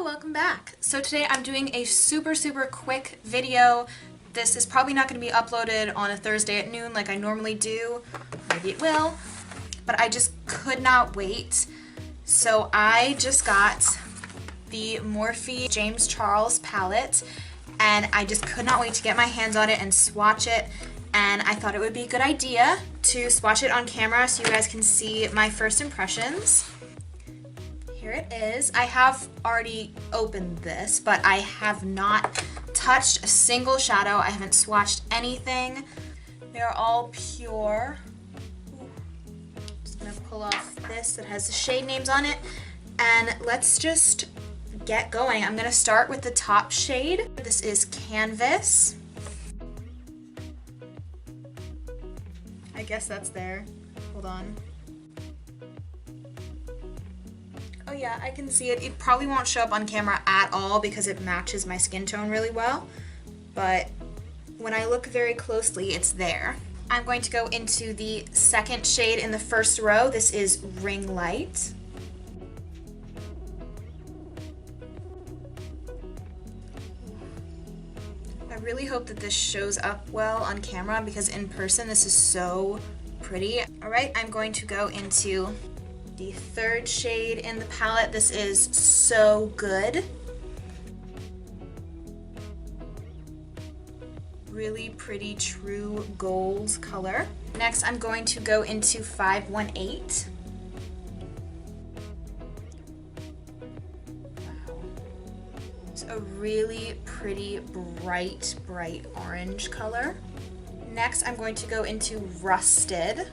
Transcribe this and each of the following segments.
welcome back. So today I'm doing a super quick video. This is probably not going to be uploaded on a Thursday at noon like I normally do. Maybe it will, but I just could not wait. So I just got the Morphe James Charles palette and I just could not wait to get my hands on it and swatch it. And I thought it would be a good idea to swatch it on camera so you guys can see my first impressions. Here it is. I have already opened this, but I have not touched a single shadow. I haven't swatched anything. They're all pure. Just gonna pull off this that has the shade names on it, and let's just get going. I'm gonna start with the top shade. This is Canvas. I guess that's there. Hold on. Oh yeah, I can see it. It probably won't show up on camera at all because it matches my skin tone really well, but when I look very closely, it's there. I'm going to go into the second shade in the first row. This is Ring Light. I really hope that this shows up well on camera because in person this is so pretty. All right, I'm going to go into the third shade in the palette. This is So Good. Really pretty true gold color. Next, I'm going to go into 518. Wow. It's a really pretty bright orange color. Next, I'm going to go into Rusted.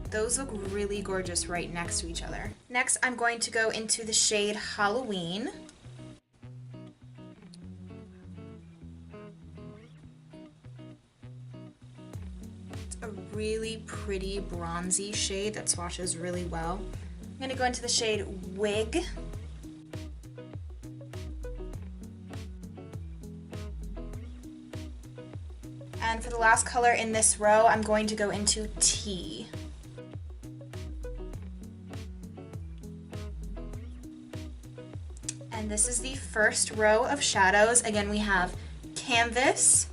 Those look really gorgeous right next to each other. Next, I'm going to go into the shade Halloween. It's a really pretty bronzy shade that swatches really well. I'm going to go into the shade Wig. And for the last color in this row, I'm going to go into Tea. And this is the first row of shadows. Again, we have Canvas,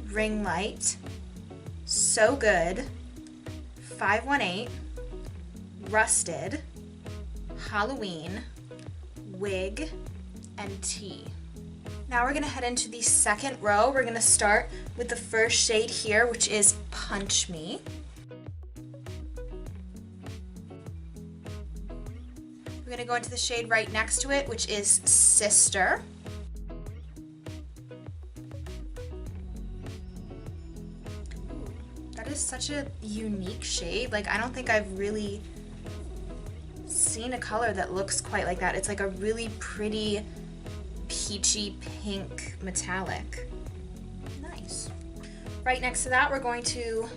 Ring Light, So Good, 518, Rusted, Halloween, Wig, and Tea. Now we're gonna head into the second row. We're gonna start with the first shade here, which is Punch Me. We're gonna go into the shade right next to it, which is Sister. That is such a unique shade. Like, I don't think I've really seen a color that looks quite like that. It's like a really pretty peachy pink metallic. Nice. Right next to that, we're going to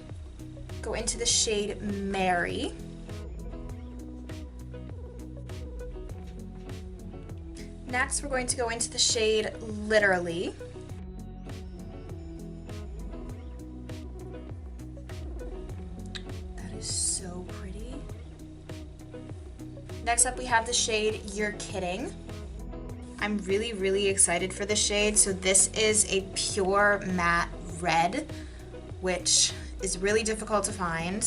go into the shade Mary. Next, we're going to go into the shade Literally. That is so pretty. Next up, we have the shade You're Kidding. I'm really excited for this shade. So this is a pure matte red, which is really difficult to find.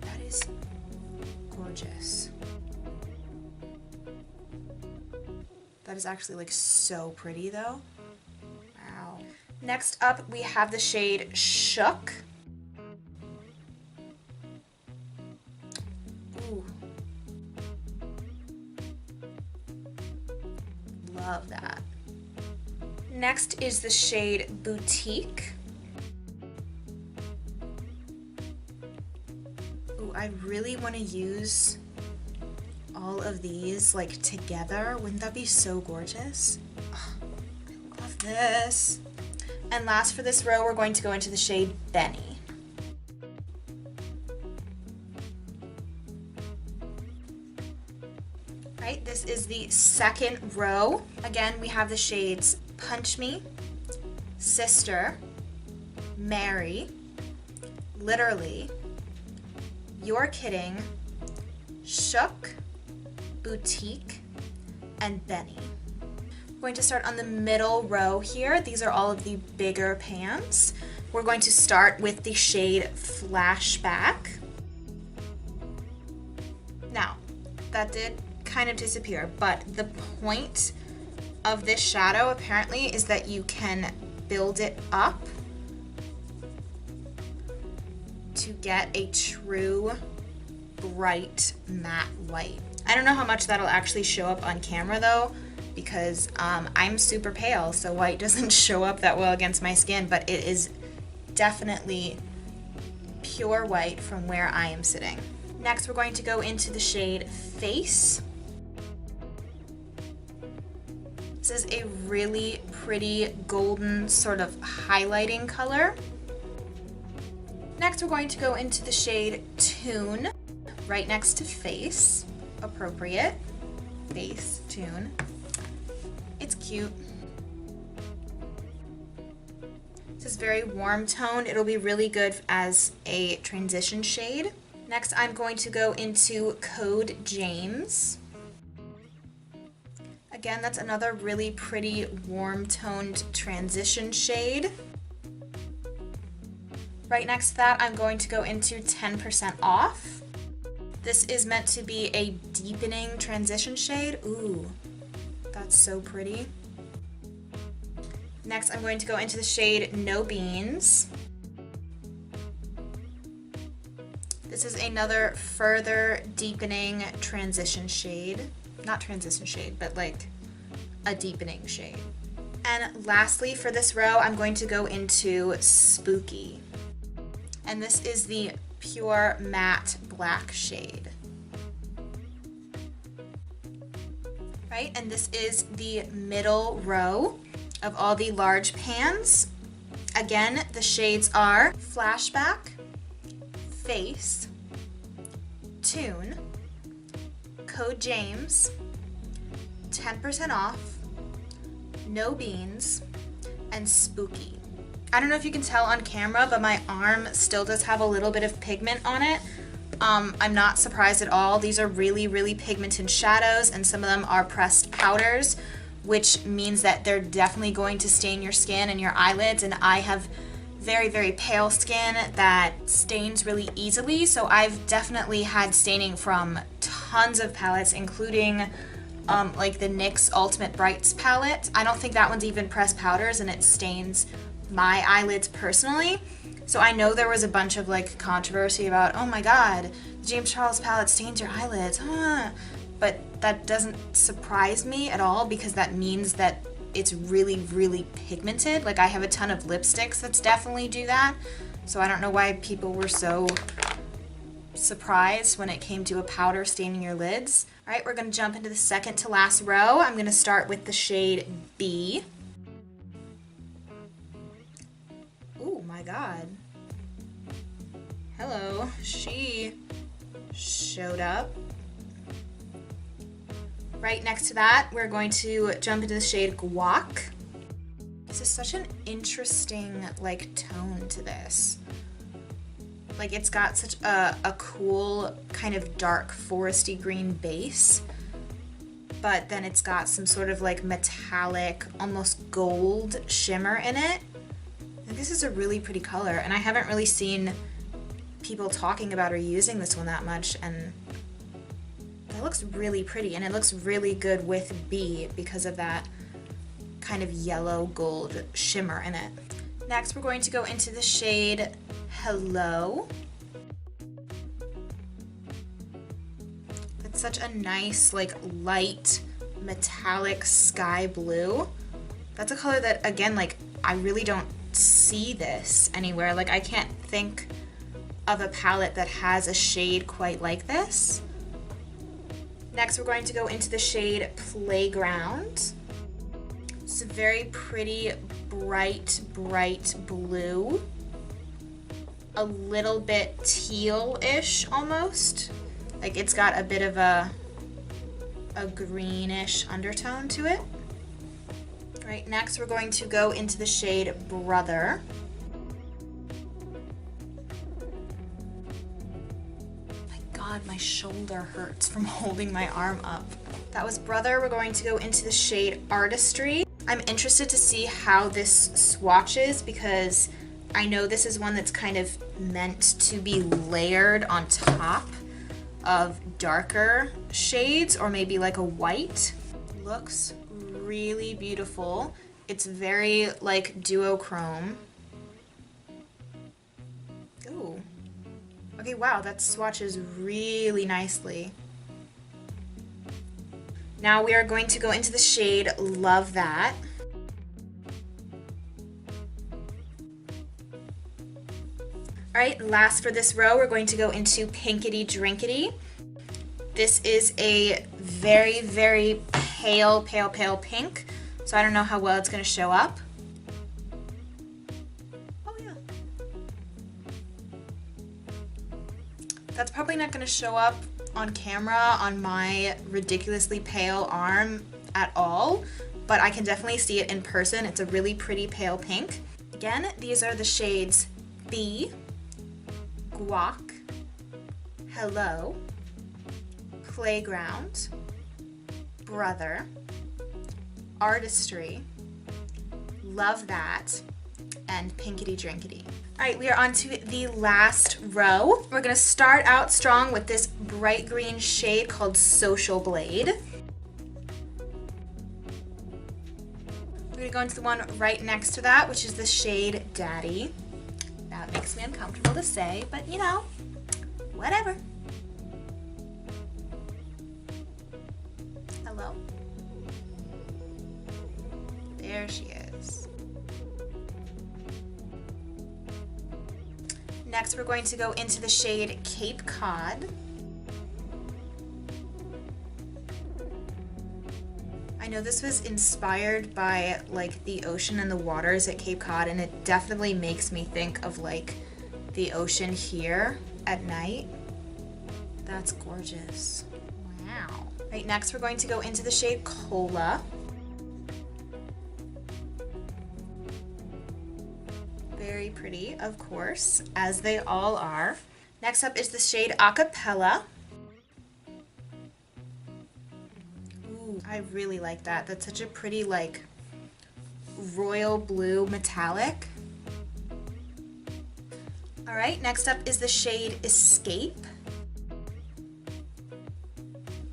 That is gorgeous. That is actually like so pretty though. Wow. Next up, we have the shade Shook. Ooh. Love that. Next is the shade Boutique. Ooh, I really want to use all of these like together. Wouldn't that be so gorgeous? Oh, I love this. And last for this row, we're going to go into the shade Benny. Right, this is the second row. Again, we have the shades Punch Me, Sister, Mary, literally You're Kidding, Shook, Boutique, and Benny. We're going to start on the middle row here. These are all of the bigger pans. We're going to start with the shade Flashback. Now, that did kind of disappear, but the point of this shadow apparently is that you can build it up to get a true bright matte white. I don't know how much that'll actually show up on camera though, because I'm super pale, so white doesn't show up that well against my skin, but it is definitely pure white from where I am sitting. Next, we're going to go into the shade Face. This is a really pretty golden sort of highlighting color. Next, we're going to go into the shade Tune, right next to Face. Appropriate. Face, Tune. It's cute. This is very warm toned. It'll be really good as a transition shade. Next, I'm going to go into Code James. Again, that's another really pretty warm toned transition shade. Right next to that, I'm going to go into 10% Off. This is meant to be a deepening transition shade. Ooh, that's so pretty. Next, I'm going to go into the shade No Beans. This is another further deepening transition shade. Not transition shade, but like a deepening shade. And lastly, for this row, I'm going to go into Spooky. And this is the pure matte black shade. Right, and this is the middle row of all the large pans. Again, the shades are Flashback, Face, Tune, Code James, 10% Off, No Beans, and Spooky. I don't know if you can tell on camera, but my arm still does have a little bit of pigment on it. I'm not surprised at all. These are really, really pigmented shadows, and some of them are pressed powders, which means that they're definitely going to stain your skin and your eyelids, and I have very, very pale skin that stains really easily, so I've definitely had staining from tons of palettes, including like the NYX Ultimate Brights palette. I don't think that one's even pressed powders, and it stains my eyelids personally. So I know there was a bunch of like controversy about, oh my god, the James Charles palette stains your eyelids, but that doesn't surprise me at all, because that means that it's really, really pigmented. Like, I have a ton of lipsticks that definitely do that, so I don't know why people were so surprised when it came to a powder staining your lids. All right, we're gonna jump into the second to last row. I'm gonna start with the shade B. Oh my god. Hello, she showed up. Right next to that, we're going to jump into the shade Guac. This is such an interesting like tone to this. Like, it's got such a cool kind of dark foresty green base, but then it's got some sort of like metallic, almost gold shimmer in it. And this is a really pretty color, and I haven't really seen people talking about or using this one that much, and that looks really pretty, and it looks really good with B because of that kind of yellow gold shimmer in it. Next, we're going to go into the shade Hello. That's such a nice, like, light metallic sky blue. That's a color that, again, like, I really don't see this anywhere. Like, I can't think of a palette that has a shade quite like this. Next, we're going to go into the shade Playground. It's a very pretty, bright blue. A little bit teal-ish almost. Like, it's got a bit of a greenish undertone to it. All right, next we're going to go into the shade Brother. God, my shoulder hurts from holding my arm up. That was Brother. We're going to go into the shade Artistry. I'm interested to see how this swatches because I know this is one that's kind of meant to be layered on top of darker shades or maybe like a white. Looks really beautiful. It's very like duochrome. Ooh. Okay, wow, that swatches really nicely. Now we are going to go into the shade Love That. Alright, last for this row, we're going to go into Pinkity Drinkity. This is a very, very pale pink, so I don't know how well it's going to show up. Oh yeah. That's probably not going to show up on camera on my ridiculously pale arm at all, but I can definitely see it in person. It's a really pretty pale pink. Again, these are the shades B, Guac, Hello, Playground, Brother, Artistry, Love That, and Pinkity Drinkity. Alright, we are on to the last row. We're going to start out strong with this bright green shade called Social Blade. We're going to go into the one right next to that, which is the shade Daddy. That makes me uncomfortable to say, but you know, whatever. Hello? There she is. Next, we're going to go into the shade Cape Cod. I know this was inspired by like the ocean and the waters at Cape Cod, and it definitely makes me think of like the ocean here at night. That's gorgeous. Wow. Right, next we're going to go into the shade Cola. Very pretty, of course, as they all are. Next up is the shade Acapella. Ooh, I really like that. That's such a pretty, like, royal blue metallic. Alright, next up is the shade Escape.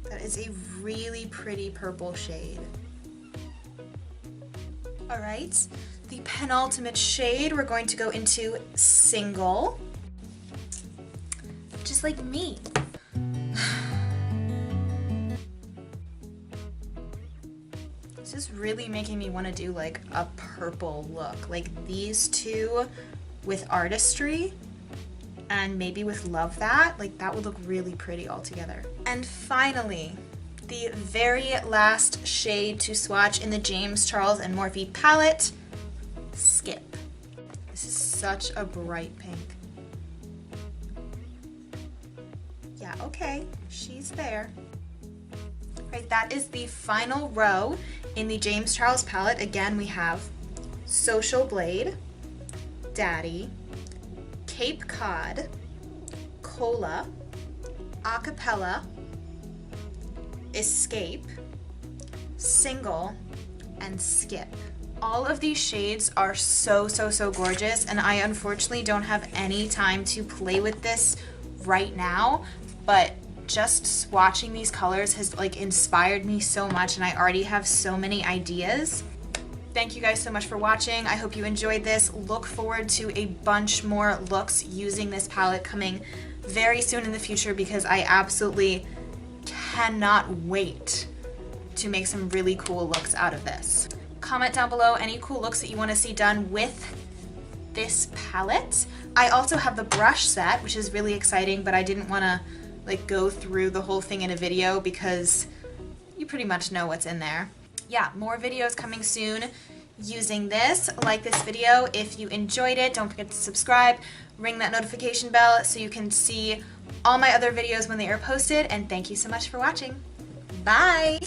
That is a really pretty purple shade. Alright, the penultimate shade, we're going to go into Single. Just like me. This is really making me want to do like a purple look. Like these two with Artistry and maybe with Love That. Like that would look really pretty all together. And finally, the very last shade to swatch in the James Charles and Morphe palette, Skip. This is such a bright pink. Yeah, okay, she's there. Right, that is the final row in the James Charles palette. Again, we have Social Blade, Daddy, Cape Cod, Cola, Acapella, Escape, Single, and Skip. All of these shades are so gorgeous, and I unfortunately don't have any time to play with this right now, but just swatching these colors has like inspired me so much, and I already have so many ideas. Thank you guys so much for watching. I hope you enjoyed this. Look forward to a bunch more looks using this palette coming very soon in the future, because I absolutely cannot wait to make some really cool looks out of this. Comment down below any cool looks that you want to see done with this palette. I also have the brush set, which is really exciting, but I didn't want to like go through the whole thing in a video because you pretty much know what's in there. Yeah, more videos coming soon using this. Like this video if you enjoyed it. Don't forget to subscribe, ring that notification bell so you can see all my other videos when they are posted, and thank you so much for watching. Bye!